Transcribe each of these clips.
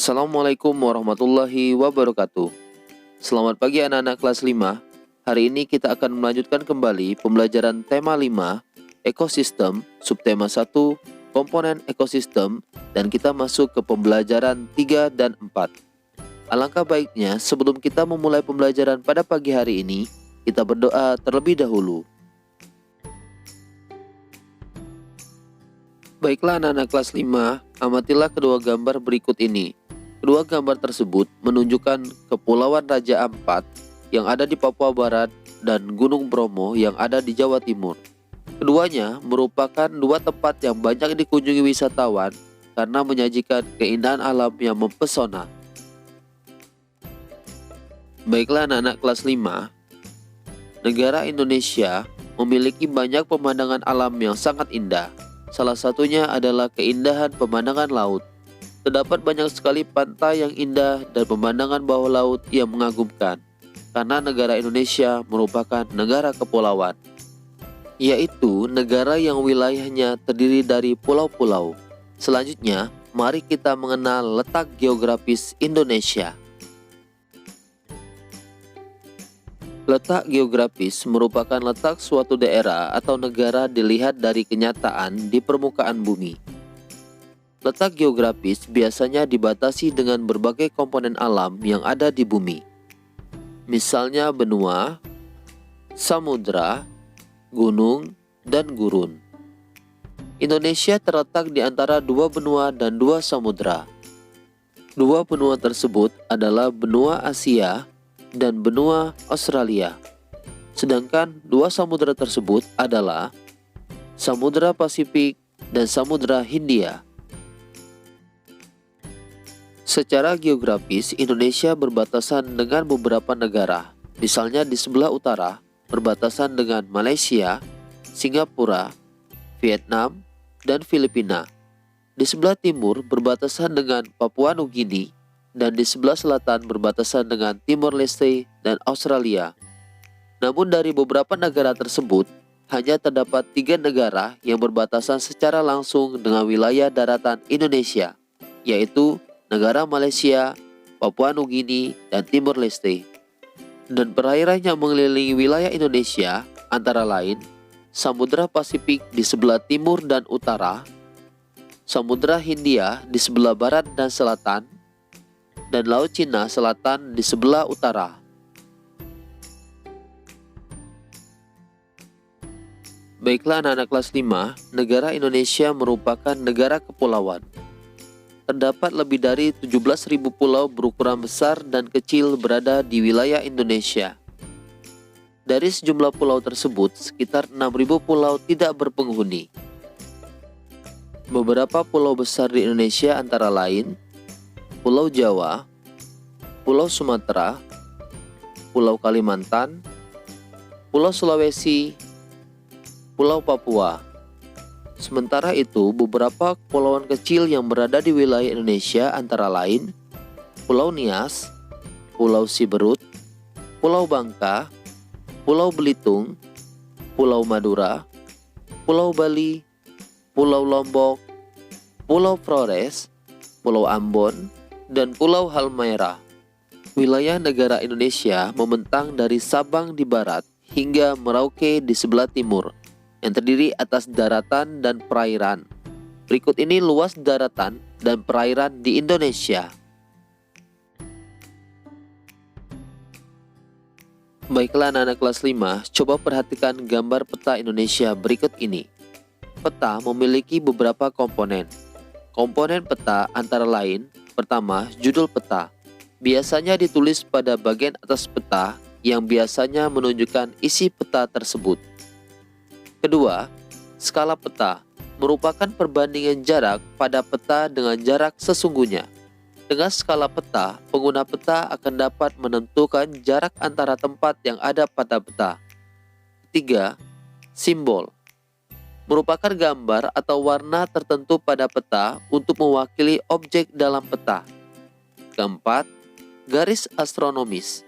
Assalamualaikum warahmatullahi wabarakatuh. Selamat pagi anak-anak kelas 5. Hari ini kita akan melanjutkan kembali pembelajaran tema 5, ekosistem, subtema 1, komponen ekosistem, dan kita masuk ke pembelajaran 3 dan 4. Alangkah baiknya sebelum kita memulai pembelajaran pada pagi hari ini, kita berdoa terlebih dahulu. Baiklah anak-anak kelas 5, amatilah kedua gambar berikut ini. Kedua gambar tersebut menunjukkan Kepulauan Raja Ampat yang ada di Papua Barat dan Gunung Bromo yang ada di Jawa Timur. Keduanya merupakan dua tempat yang banyak dikunjungi wisatawan karena menyajikan keindahan alam yang mempesona. Baiklah anak-anak kelas 5, negara Indonesia memiliki banyak pemandangan alam yang sangat indah. Salah satunya adalah keindahan pemandangan laut. Terdapat banyak sekali pantai yang indah dan pemandangan bawah laut yang mengagumkan, karena negara Indonesia merupakan negara kepulauan, yaitu negara yang wilayahnya terdiri dari pulau-pulau. Selanjutnya, mari kita mengenal letak geografis Indonesia. Letak geografis merupakan letak suatu daerah atau negara dilihat dari kenyataan di permukaan bumi. Letak geografis biasanya dibatasi dengan berbagai komponen alam yang ada di bumi. Misalnya benua, samudra, gunung, dan gurun. Indonesia terletak di antara dua benua dan dua samudra. Dua benua tersebut adalah benua Asia dan benua Australia. Sedangkan dua samudra tersebut adalah Samudra Pasifik dan Samudra Hindia. Secara geografis, Indonesia berbatasan dengan beberapa negara. Misalnya di sebelah utara, berbatasan dengan Malaysia, Singapura, Vietnam, dan Filipina. Di sebelah timur berbatasan dengan Papua Nugini, dan di sebelah selatan berbatasan dengan Timor Leste dan Australia. Namun dari beberapa negara tersebut, hanya terdapat 3 negara yang berbatasan secara langsung dengan wilayah daratan Indonesia, yaitu negara Malaysia, Papua Nugini, dan Timor Leste. Dan perairan yang mengelilingi wilayah Indonesia antara lain Samudra Pasifik di sebelah timur dan utara, Samudra Hindia di sebelah barat dan selatan, dan Laut Cina Selatan di sebelah utara. Baiklah anak-anak kelas 5, negara Indonesia merupakan negara kepulauan. Terdapat lebih dari 17.000 pulau berukuran besar dan kecil berada di wilayah Indonesia. Dari sejumlah pulau tersebut, sekitar 6.000 pulau tidak berpenghuni. Beberapa pulau besar di Indonesia antara lain Pulau Jawa, Pulau Sumatera, Pulau Kalimantan, Pulau Sulawesi, Pulau Papua. Sementara itu, beberapa kepulauan kecil yang berada di wilayah Indonesia antara lain Pulau Nias, Pulau Siberut, Pulau Bangka, Pulau Belitung, Pulau Madura, Pulau Bali, Pulau Lombok, Pulau Flores, Pulau Ambon, dan Pulau Halmahera. Wilayah negara Indonesia membentang dari Sabang di barat hingga Merauke di sebelah timur, yang terdiri atas daratan dan perairan. Berikut ini luas daratan dan perairan di Indonesia. Baiklah anak-anak kelas 5, coba perhatikan gambar peta Indonesia berikut ini. Peta memiliki beberapa komponen. Komponen peta antara lain, pertama, judul peta. Biasanya ditulis pada bagian atas peta yang biasanya menunjukkan isi peta tersebut. Kedua, skala peta merupakan perbandingan jarak pada peta dengan jarak sesungguhnya. Dengan skala peta, pengguna peta akan dapat menentukan jarak antara tempat yang ada pada peta. Ketiga, simbol merupakan gambar atau warna tertentu pada peta untuk mewakili objek dalam peta. Keempat, garis astronomis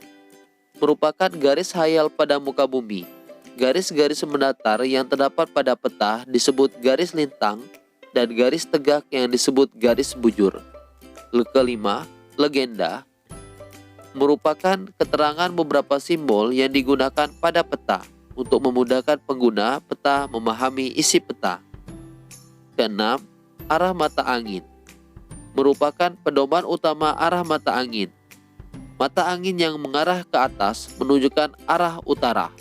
merupakan garis hayal pada muka bumi. Garis-garis mendatar yang terdapat pada peta disebut garis lintang dan garis tegak yang disebut garis bujur. Kelima, legenda merupakan keterangan beberapa simbol yang digunakan pada peta untuk memudahkan pengguna peta memahami isi peta. Keenam, arah mata angin merupakan pedoman utama arah mata angin. Mata angin yang mengarah ke atas menunjukkan arah utara.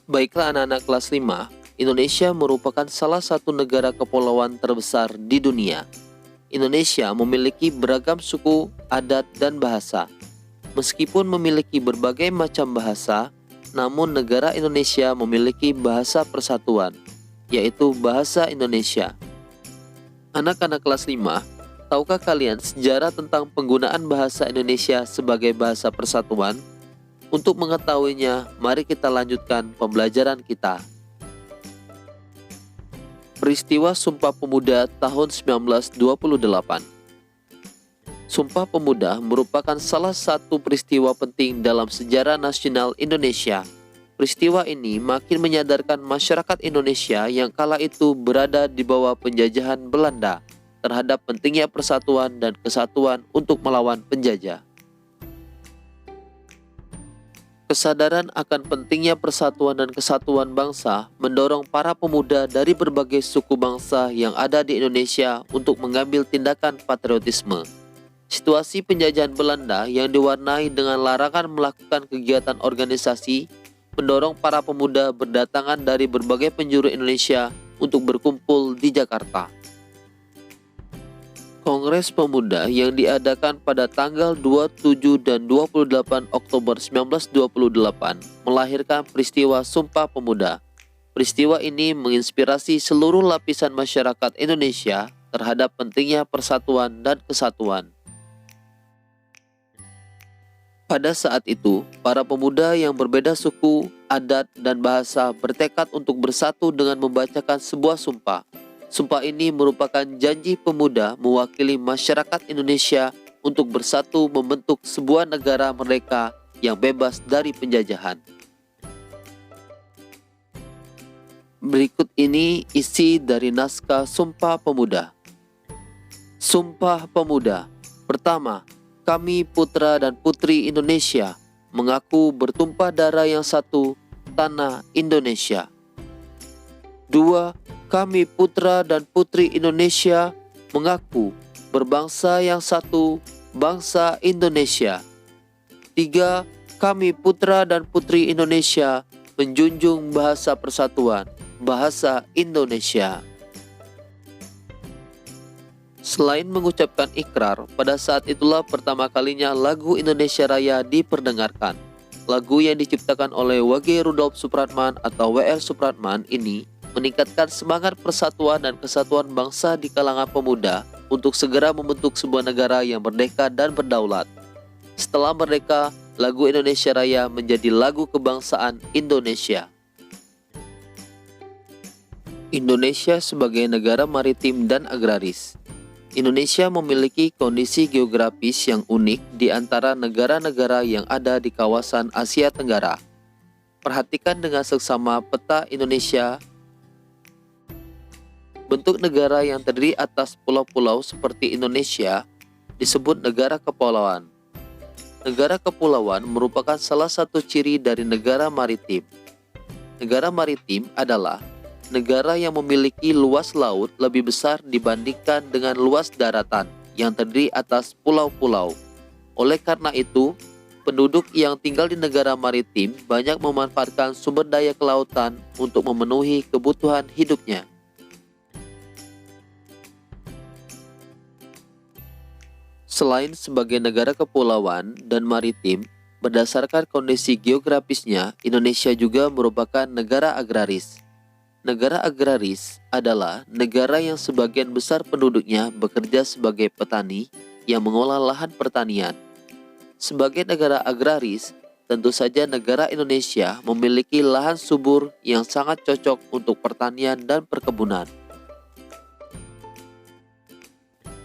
Baiklah anak-anak kelas 5, Indonesia merupakan salah satu negara kepulauan terbesar di dunia. Indonesia memiliki beragam suku, adat, dan bahasa. Meskipun memiliki berbagai macam bahasa, namun negara Indonesia memiliki bahasa persatuan, yaitu bahasa Indonesia. Anak-anak kelas 5, tahukah kalian sejarah tentang penggunaan bahasa Indonesia sebagai bahasa persatuan? Untuk mengetahuinya, mari kita lanjutkan pembelajaran kita. Peristiwa Sumpah Pemuda tahun 1928. Sumpah Pemuda merupakan salah satu peristiwa penting dalam sejarah nasional Indonesia. Peristiwa ini makin menyadarkan masyarakat Indonesia yang kala itu berada di bawah penjajahan Belanda terhadap pentingnya persatuan dan kesatuan untuk melawan penjajah. Kesadaran akan pentingnya persatuan dan kesatuan bangsa mendorong para pemuda dari berbagai suku bangsa yang ada di Indonesia untuk mengambil tindakan patriotisme. Situasi penjajahan Belanda yang diwarnai dengan larangan melakukan kegiatan organisasi mendorong para pemuda berdatangan dari berbagai penjuru Indonesia untuk berkumpul di Jakarta. Kongres Pemuda yang diadakan pada tanggal 27 dan 28 Oktober 1928 melahirkan peristiwa Sumpah Pemuda. Peristiwa ini menginspirasi seluruh lapisan masyarakat Indonesia terhadap pentingnya persatuan dan kesatuan. Pada saat itu, para pemuda yang berbeda suku, adat, dan bahasa bertekad untuk bersatu dengan membacakan sebuah sumpah. Sumpah ini merupakan janji pemuda mewakili masyarakat Indonesia untuk bersatu membentuk sebuah negara merdeka yang bebas dari penjajahan. Berikut ini isi dari naskah Sumpah Pemuda. Sumpah Pemuda. Pertama, kami putra dan putri Indonesia mengaku bertumpah darah yang satu, tanah Indonesia. 2. Kami putra dan putri Indonesia mengaku berbangsa yang satu, bangsa Indonesia. 3. Kami putra dan putri Indonesia menjunjung bahasa persatuan, bahasa Indonesia. Selain mengucapkan ikrar, pada saat itulah pertama kalinya lagu Indonesia Raya diperdengarkan. Lagu yang diciptakan oleh W.G. Rudolf Supratman atau W.R. Supratman ini meningkatkan semangat persatuan dan kesatuan bangsa di kalangan pemuda untuk segera membentuk sebuah negara yang merdeka dan berdaulat. Setelah merdeka, lagu Indonesia Raya menjadi lagu kebangsaan Indonesia. Indonesia sebagai negara maritim dan agraris. Indonesia memiliki kondisi geografis yang unik di antara negara-negara yang ada di kawasan Asia Tenggara. Perhatikan dengan seksama peta Indonesia. Bentuk negara yang terdiri atas pulau-pulau seperti Indonesia disebut negara kepulauan. Negara kepulauan merupakan salah satu ciri dari negara maritim. Negara maritim adalah negara yang memiliki luas laut lebih besar dibandingkan dengan luas daratan yang terdiri atas pulau-pulau. Oleh karena itu, penduduk yang tinggal di negara maritim banyak memanfaatkan sumber daya kelautan untuk memenuhi kebutuhan hidupnya. Selain sebagai negara kepulauan dan maritim, berdasarkan kondisi geografisnya, Indonesia juga merupakan negara agraris. Negara agraris adalah negara yang sebagian besar penduduknya bekerja sebagai petani yang mengolah lahan pertanian. Sebagai negara agraris, tentu saja negara Indonesia memiliki lahan subur yang sangat cocok untuk pertanian dan perkebunan.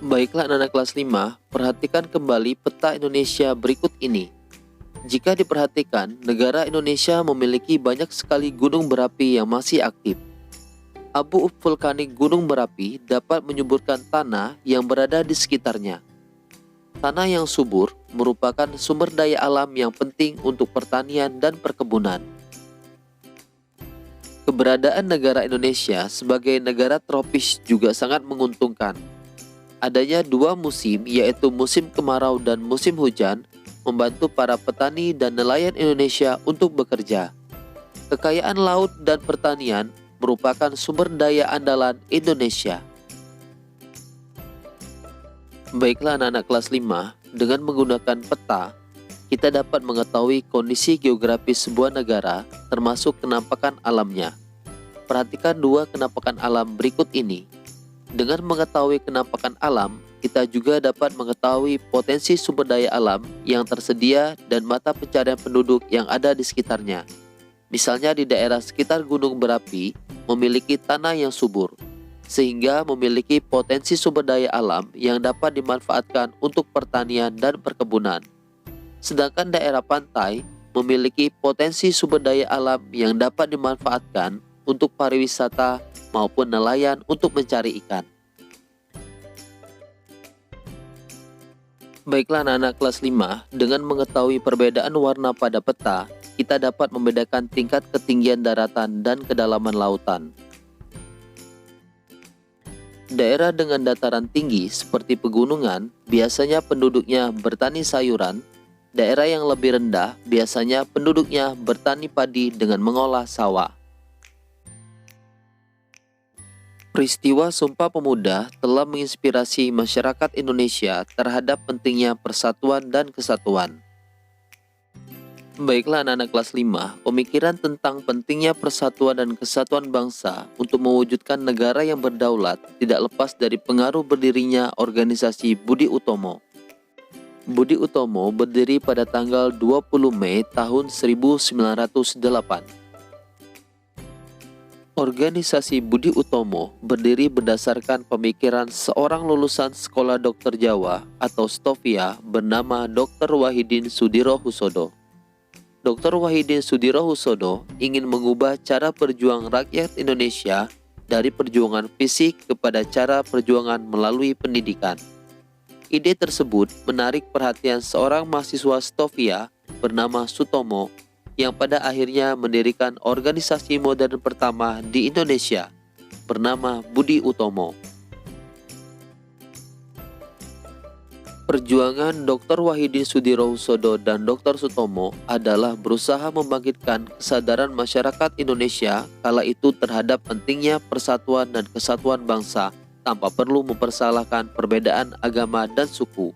Baiklah anak-anak kelas 5, perhatikan kembali peta Indonesia berikut ini. Jika diperhatikan, negara Indonesia memiliki banyak sekali gunung berapi yang masih aktif. Abu vulkanik gunung berapi dapat menyuburkan tanah yang berada di sekitarnya. Tanah yang subur merupakan sumber daya alam yang penting untuk pertanian dan perkebunan. Keberadaan negara Indonesia sebagai negara tropis juga sangat menguntungkan. Adanya dua musim, yaitu musim kemarau dan musim hujan, membantu para petani dan nelayan Indonesia untuk bekerja. Kekayaan laut dan pertanian merupakan sumber daya andalan Indonesia. Baiklah anak-anak kelas 5, dengan menggunakan peta, kita dapat mengetahui kondisi geografis sebuah negara termasuk kenampakan alamnya. Perhatikan dua kenampakan alam berikut ini. Dengan mengetahui kenampakan alam, kita juga dapat mengetahui potensi sumber daya alam yang tersedia dan mata pencarian penduduk yang ada di sekitarnya. Misalnya di daerah sekitar gunung berapi memiliki tanah yang subur, sehingga memiliki potensi sumber daya alam yang dapat dimanfaatkan untuk pertanian dan perkebunan. Sedangkan daerah pantai memiliki potensi sumber daya alam yang dapat dimanfaatkan untuk pariwisata maupun nelayan untuk mencari ikan. Baiklah anak-anak kelas 5, dengan mengetahui perbedaan warna pada peta, kita dapat membedakan tingkat ketinggian daratan dan kedalaman lautan. Daerah dengan dataran tinggi seperti pegunungan biasanya penduduknya bertani sayuran. Daerah yang lebih rendah biasanya penduduknya bertani padi dengan mengolah sawah. Peristiwa Sumpah Pemuda telah menginspirasi masyarakat Indonesia terhadap pentingnya persatuan dan kesatuan. Baiklah anak-anak kelas 5, pemikiran tentang pentingnya persatuan dan kesatuan bangsa untuk mewujudkan negara yang berdaulat tidak lepas dari pengaruh berdirinya organisasi Budi Utomo. Budi Utomo berdiri pada tanggal 20 Mei tahun 1908. Organisasi Budi Utomo berdiri berdasarkan pemikiran seorang lulusan Sekolah Dokter Jawa atau STOVIA bernama Dr. Wahidin Sudirohusodo. Dr. Wahidin Sudirohusodo ingin mengubah cara berjuang rakyat Indonesia dari perjuangan fisik kepada cara perjuangan melalui pendidikan. Ide tersebut menarik perhatian seorang mahasiswa STOVIA bernama Sutomo yang pada akhirnya mendirikan organisasi modern pertama di Indonesia bernama Budi Utomo. Perjuangan Dr. Wahidin Sudirohusodo dan Dr. Sutomo adalah berusaha membangkitkan kesadaran masyarakat Indonesia kala itu terhadap pentingnya persatuan dan kesatuan bangsa tanpa perlu mempersalahkan perbedaan agama dan suku.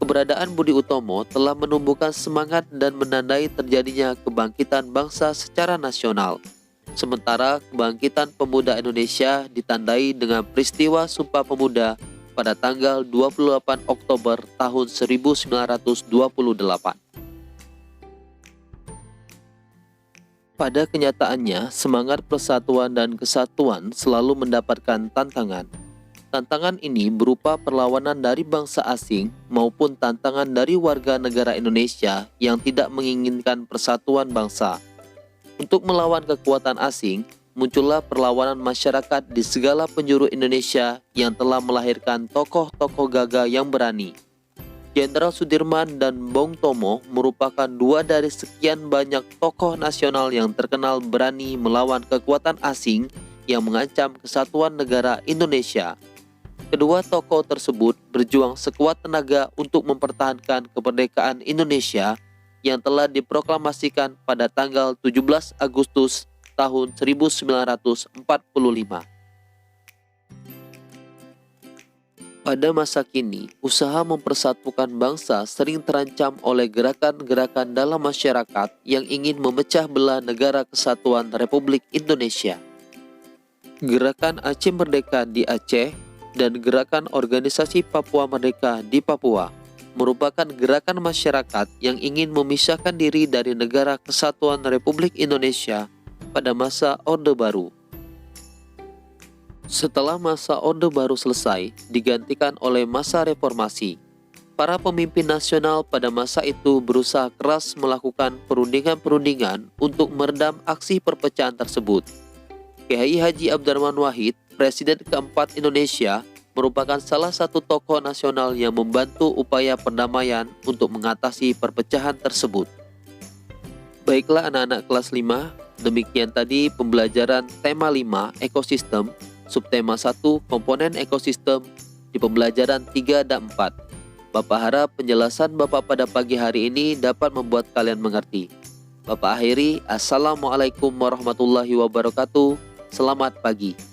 Keberadaan Budi Utomo telah menumbuhkan semangat dan menandai terjadinya kebangkitan bangsa secara nasional. Sementara kebangkitan pemuda Indonesia ditandai dengan peristiwa Sumpah Pemuda pada tanggal 28 Oktober tahun 1928. Pada kenyataannya, semangat persatuan dan kesatuan selalu mendapatkan tantangan. Tantangan ini berupa perlawanan dari bangsa asing maupun tantangan dari warga negara Indonesia yang tidak menginginkan persatuan bangsa. Untuk melawan kekuatan asing, muncullah perlawanan masyarakat di segala penjuru Indonesia yang telah melahirkan tokoh-tokoh gagah yang berani. Jenderal Sudirman dan Bung Tomo merupakan dua dari sekian banyak tokoh nasional yang terkenal berani melawan kekuatan asing yang mengancam kesatuan negara Indonesia. Kedua tokoh tersebut berjuang sekuat tenaga untuk mempertahankan kemerdekaan Indonesia yang telah diproklamasikan pada tanggal 17 Agustus tahun 1945. Pada masa kini, usaha mempersatukan bangsa sering terancam oleh gerakan-gerakan dalam masyarakat yang ingin memecah belah negara kesatuan Republik Indonesia. Gerakan Aceh Merdeka di Aceh dan gerakan organisasi Papua Merdeka di Papua merupakan gerakan masyarakat yang ingin memisahkan diri dari negara kesatuan Republik Indonesia pada masa Orde Baru. Setelah masa Orde Baru selesai, digantikan oleh masa reformasi. Para pemimpin nasional pada masa itu berusaha keras melakukan perundingan-perundingan untuk meredam aksi perpecahan tersebut. Kiai Haji Abdurrahman Wahid, Presiden keempat Indonesia, merupakan salah satu tokoh nasional yang membantu upaya perdamaian untuk mengatasi perpecahan tersebut. Baiklah anak-anak kelas 5, demikian tadi pembelajaran tema 5 ekosistem, subtema 1 komponen ekosistem di pembelajaran 3 dan 4. Bapak harap penjelasan Bapak pada pagi hari ini dapat membuat kalian mengerti. Bapak akhiri, Assalamualaikum warahmatullahi wabarakatuh. Selamat pagi.